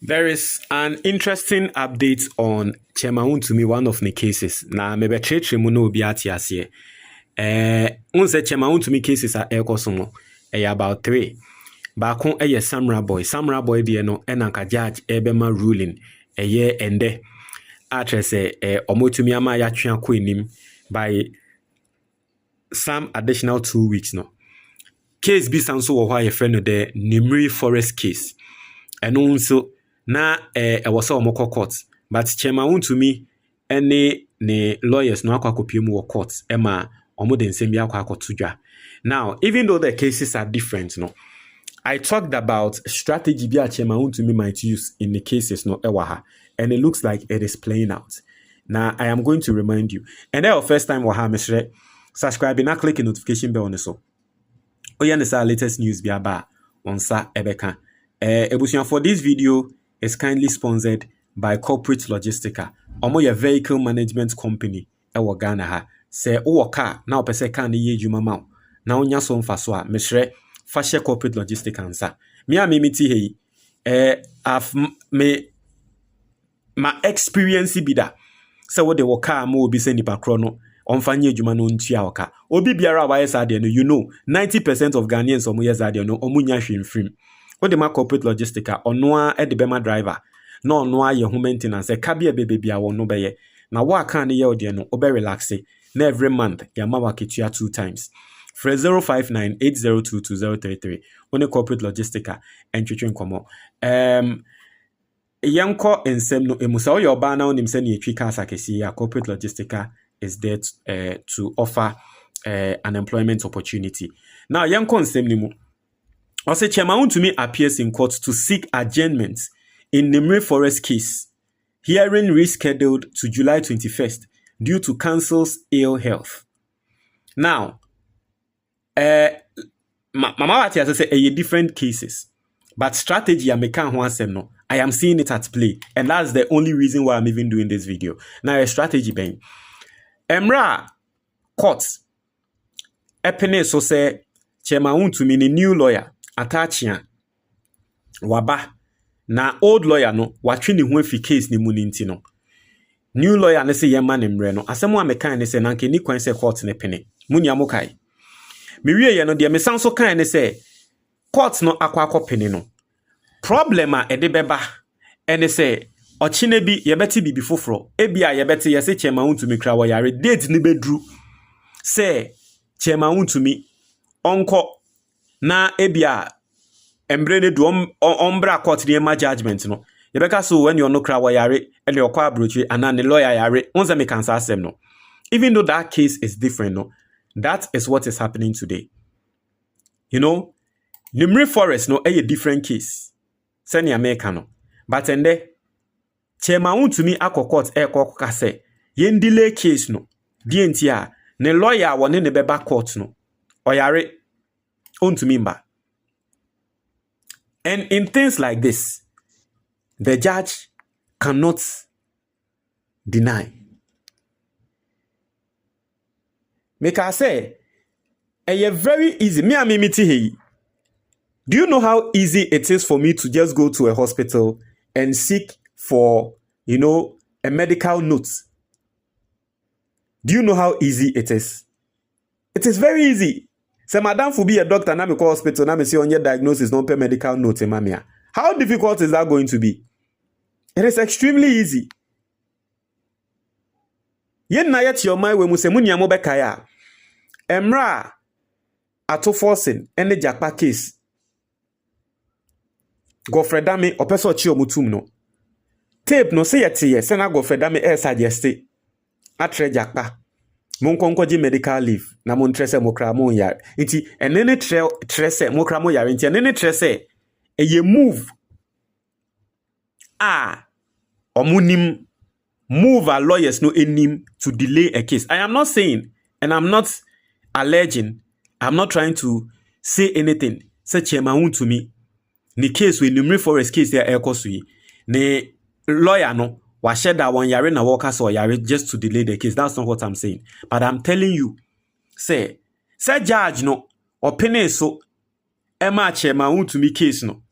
There is an interesting update on Chairman Wontumi, one of the cases. Na mebe tretre mu no obi ate ase. Unse Chairman Wontumi cases are ekoso about 3. Baako Samurai Boy. Samurai Boy de no enanka judge ebema ruling ende. Atre se omotumi ama ya twa ko enim by some additional 2 weeks no. Case bi sanso wo hwa ye friend no the Nimri Forest case. Eno nso na was omoko court, but Chairman Wontumi any ne lawyers no akwakopiemu wo court ema omo de nsem bi akwakotodwa. Now, even though the cases are different, no, I talked about strategy bi Chairman Wontumi might use in the cases no ewaha, and it looks like it is playing out. Now, I am going to remind you, and that first time waha mesre subscribe and click the notification bell on so. Oya latest news bi aba on sa ebeka. Ebusian for this video is kindly sponsored by Corporate Logistica. Omo your vehicle management company ewo Ghana ha. Se owo car na opese car ne ye adwuma ma. Na onya so mfa so a mesre fa share Corporate Logistica nsa. Me a me ti hei my experience bi da. Se wo de wo car ma obi se nipa kro no onfa nye adwuma no ntua wo car. Obi biara wa yes ade no, you know 90% of Ghanaians omo yes ade no omo nya hwemfrim. What the Corporate Logistica onwa e de bema driver na onwa ye home maintenance e kabia bebebia wo no beye na wa kan ne ye ode no obe relax na every month ya ma wa ketua 2 times for 0598022033 on Corporate Logistica entwetwe nkomo yanko ensem no emusa oyo ba na onim se ne etwi ka asakesi ya Corporate Logistica is there to offer an employment opportunity. Now yanko ensem ni mu also, Chairman Wontumi appears in court to seek adjournment in Nimri Forest case. Hearing rescheduled to July 21st due to counsel's ill health. Now, Mama Wati has said different cases, but strategy I am seeing it at play, and that's the only reason why I'm even doing this video. Now, a strategy bang. Emra court. Epene so say Chairman Wontumi ni new lawyer. Atachia waba na old lawyer no watwe ne ho afi case ni mu ninti no new lawyer ne se yema ne mre no asemo a mekan ne se nanke ni kwan se court ne pene munya mokai me wie ye no de me sanso kan ne se court no akwa pene no problem a ede beba ene se ochine bi yebeti bibi foforo ebia yebeti ye se Chairman Wontumi kra wo yare date ni bedru se Chairman Wontumi onko na ebia embrene do ombra court the judgment no yebeka so when you no kra yare and your kwa brochi and an lawyer yare once me can say no, even though that case is different no, that is what is happening today. You know, Nimri Forest no a different case seni America no, but ende Chairman Wontumi akọ court ka say yen delay case no di entia ne lawyer woni ne beba court no oyare Wontumi mba. And in things like this, the judge cannot deny. Make I say, very easy. Me and mimiti hey. Do you know how easy it is for me to just go to a hospital and seek for, a medical note? Do you know how easy it is? It is very easy. Say, madam, for be a doctor, na me call hospital, na me see on your diagnosis, non pay medical note, mamia. How difficult is that going to be? It is extremely easy. Yen na yet your mind when we say munya mo bekaya. Emra ato forcing ene jakpa case. Gofredame opeso chi omutum no. Tape no say yet say na Gofredame suggest atre jakpa. Mon konkoji medical leave na mon trese mokra mon yare nti enene trese mokra mon yare nti enene trese eye move omunim move our lawyers no enim to delay a case. I am not saying and I'm not alleging, I'm not trying to say anything. Say Chairman Wontumi ni case we Nimri Forest case there ekosui ne lawyer no wa sheda one yare na workers or yare just to delay the case. That's not what I'm saying. But I'm telling you, say judge no opinion so Emma Chairman Wontumi case no.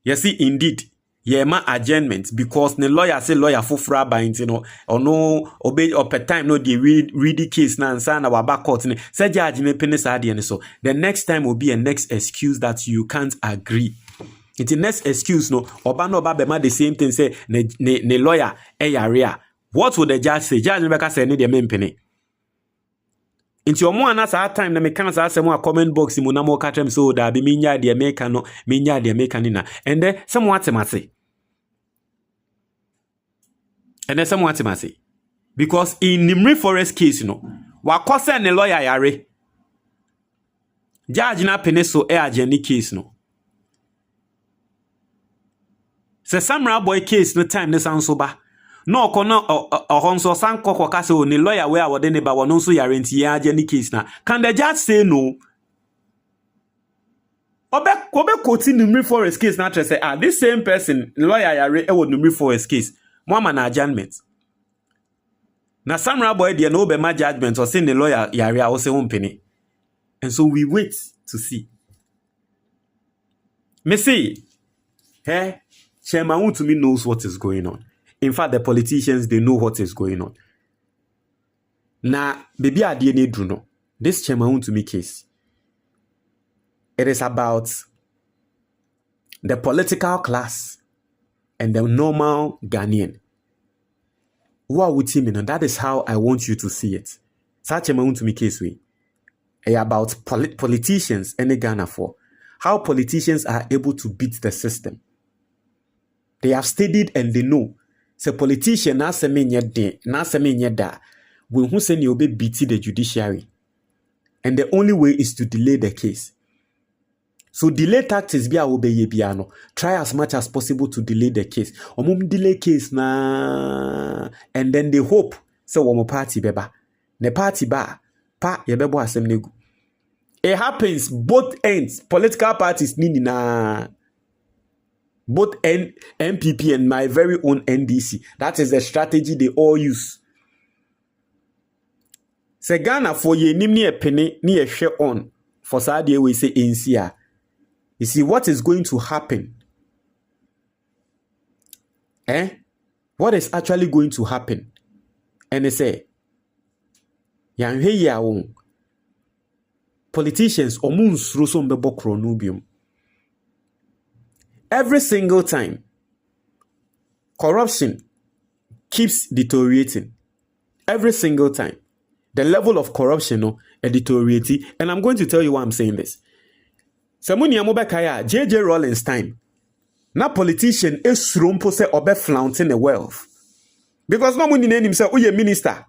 You see, indeed, yeah, ma adjournment because the lawyer say lawyer for bind, you know, or no obey or per time no they read the case now and sign our back court. Say judge me penny and so the next time will be a next excuse that you can't agree. It's the next excuse no obano babema the same thing say ne lawyer area. What would the judge say? Judge Rebecca say need the main penny. Into your more another time, the mechanics ask some more comment box in Munamo Katem so that be minya the American, minya the Americanina. And then somewhat to say. And then somewhat to say. Because in Nimri Forest case, you know, what cause a lawyer yare. Judge na peneso air jenny case no. Se Samurai boy case no time ne sound sober. No kono honso sanko kwa kase o ni lawyer where awode ne ba wono nso yare nti ya agye ni case na can the judge say no obe quoting Numeri Forest case na say this same person lawyer yare e wo Numeri Forest case mo ama na adjournment na Samurai boy de no be ma judgment or say the lawyer yare a wo say wompene and so we wait to see me say Chairman Wontumi knows what is going on. In fact, the politicians, they know what is going on. Now, baby, I didn't do no. This Chairman Wontumi case, it is about the political class and the normal Ghanaian. What would you mean? That is how I want you to see it. Such Chairman Wontumi case way about politicians and the Ghana for how politicians are able to beat the system. They have studied and they know. So politician na seme nye da we who say you be beat the judiciary. And the only way is to delay the case. So delay tactics be obey biano. Try as much as possible to delay the case. Delay case na and then they hope so womo party beba. Ne party ba pa yebebo asem negu. It happens both ends. Political parties nini na both MPP and my very own NDC. That is the strategy they all use. Se Ghana for ye nimni e penny ni e share on for Saturday we say NCA. You see what is going to happen? What is actually going to happen? And they say, yan he ya won. Politicians omun roso mbebo kronubium. Every single time, corruption keeps deteriorating. Every single time. The level of corruption deteriorating. And I'm going to tell you why I'm saying this. Samuni Amobekaya, J.J. Rawlings time. Na politician is srumpo se obe flaunting the wealth. Because no money name himself, uye minister.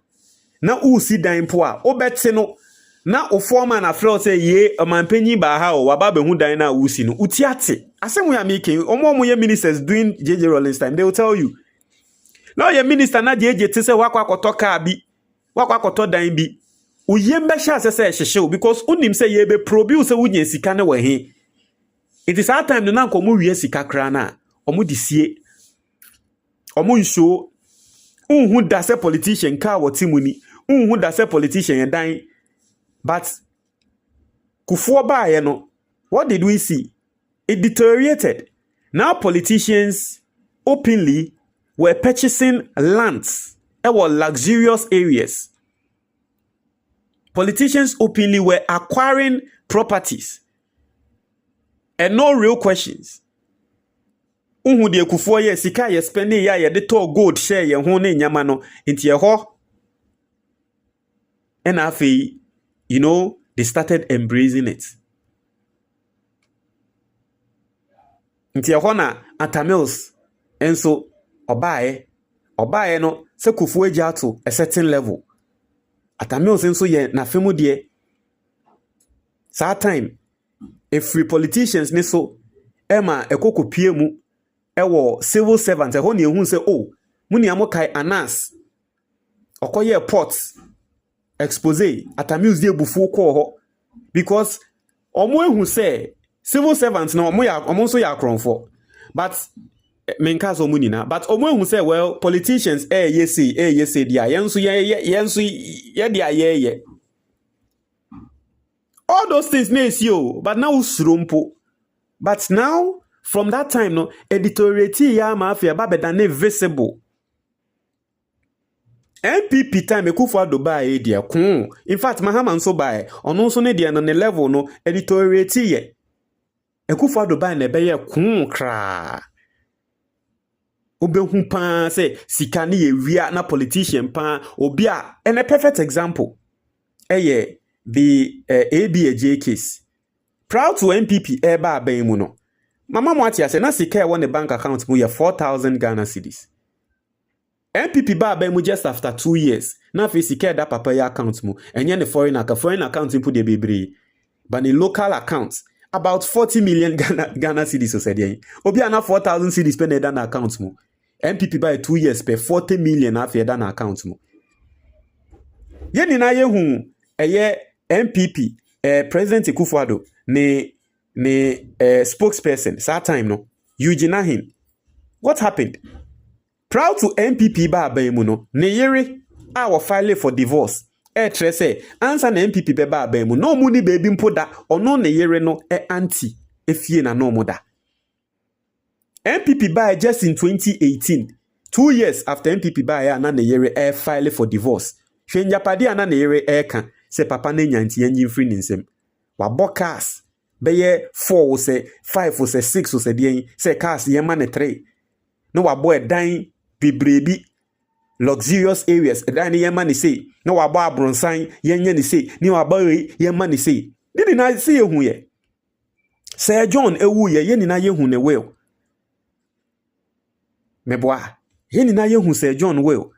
Na usi dan poa, obetse no. Na o former na flow say ye amampenyi ba ha o waba be hu dan na usi no utiate asem we are making omo ye ministers doing JJ Rawlings time they will tell you now your minister na JJ te say wakwa akoto car bi wakwa akoto dan bi uye mbehya asese ehhehye because unim say ye be produce wunya sika ne we he it is our time no na nkomo wie sika kra na omo disie omo nsho unhu da say politician ka wotimuni unhu da say politician ye dan. But Kufuor bae no, what did we see? It deteriorated. Now politicians openly were purchasing lands that were luxurious areas. Politicians openly were acquiring properties. And no real questions. Unhu de Kufuor ye sika ye spending ya de to gold share ye ho ne nyama no inti ye ho. And afi you know, they started embracing it. Nti ehona Atamils and so obae no se Kufuor eja to a certain level. Atamils and so ye na femu de sa time if free politicians ne so ema ekokopie mu ewo civil servants ehona ehun se muni amokai anas okoye ports expose Atamils de bufu ko ho because omo ehun say civil servants na omo so ya kronfo but menka so munina but omo ehun say well politicians yes dia yenso dia ye all those things na esi but now surumpo but now from that time no editoriety ya mafia babeda visible. MPP time Akufo-Addo buy dia kun. In fact, Mahama nso buy. Ono nso ne dia no ne level no editoriety ye. Akufo-Addo buy na be ye kun kra. Obehu pa say sika ne ye wia na politician pa obi a and a perfect example. The ABAJ case. Proud to MPP eba aban mu no. Mama Mwati say na sika e won the bank account mu ye 4,000 Ghana cedis. MPP ba aban mu just after 2 years. Na fi sika da papa ya account mu. Enye ne foreign account input de bebre. But the local accounts about 40 million Ghana cedis so said. Obi ana 4,000 cedis pe na da na account mu. MPP by 2 years per 40 million after that account mu. Ye ni na ye hu MPP President Akufo-Addo ne spokesperson that time no Eugene Ahin. What happened? Proud to MPP ba aban no ne yere a wo file for divorce. Tre say answer na MPP be ba aban no mu ni baby mpoda ono ne yere no anti efie na no moda. MPP buy just in 2018, 2 years after MPP buy ya na ne yere file for divorce. Hwenjapade ana ne yere ka se papa na nyanti yanyi free nsem. Wa bokas be ye 4 se 5 se 6 se de se cars ye ma ne 3. No wa boy dan bibrebi luxurious areas dan ye ma ne say. No wa boy abronsan yenye ne say. Ni wa boy ye ma ne say. Didi na say ye hu ye. Sir John ewu ye ni na ye hu ne well. Meboa, yeni na yehu Sir John Will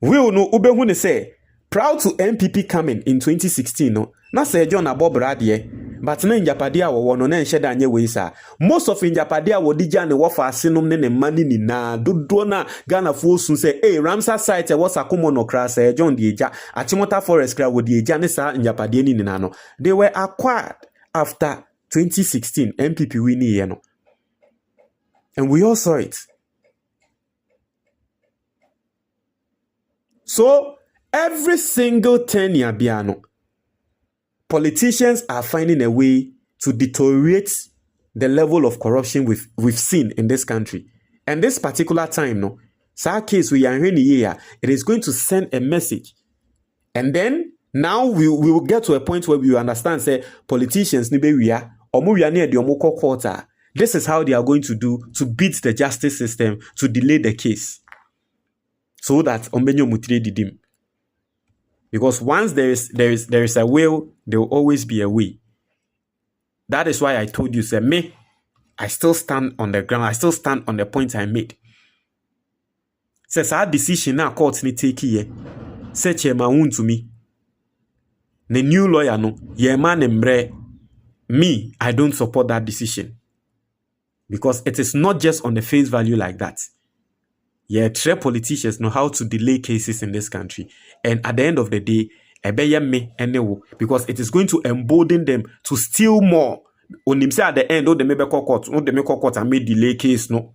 no ubehu ne say proud to MPP coming in 2016 no na Sir John abobrade but na njapade a wo no na nhede anye we sa most of njapade a wodija ne wofa asenom ne mani ni na dodo na Ghana fo sun say Ramsar site was akomo no kra Sir John de eja Achimota forest kra wodi eja ne sa njapade ni na no they were acquired after 2016 MPP win ye no and we all saw it. So, every single 10 year biano, politicians are finding a way to deteriorate the level of corruption we've seen in this country. And this particular time, no, so case we are in here, it is going to send a message. And then, now we will get to a point where we understand, say, politicians, this is how they are going to do to beat the justice system, to delay the case. So that ombenyo mutire didim. Because once there is a will, there will always be a way. That is why I told you, say me, I still stand on the ground. I still stand on the point I made. Says our decision now court ni take here. Say Chairman Wontumi. The new lawyer no, ye man emre. Me, I don't support that decision. Because it is not just on the face value like that. Yeah, three politicians know how to delay cases in this country. And at the end of the day, because it is going to embolden them to steal more. When they say at the end, they may be court and may delay case, no.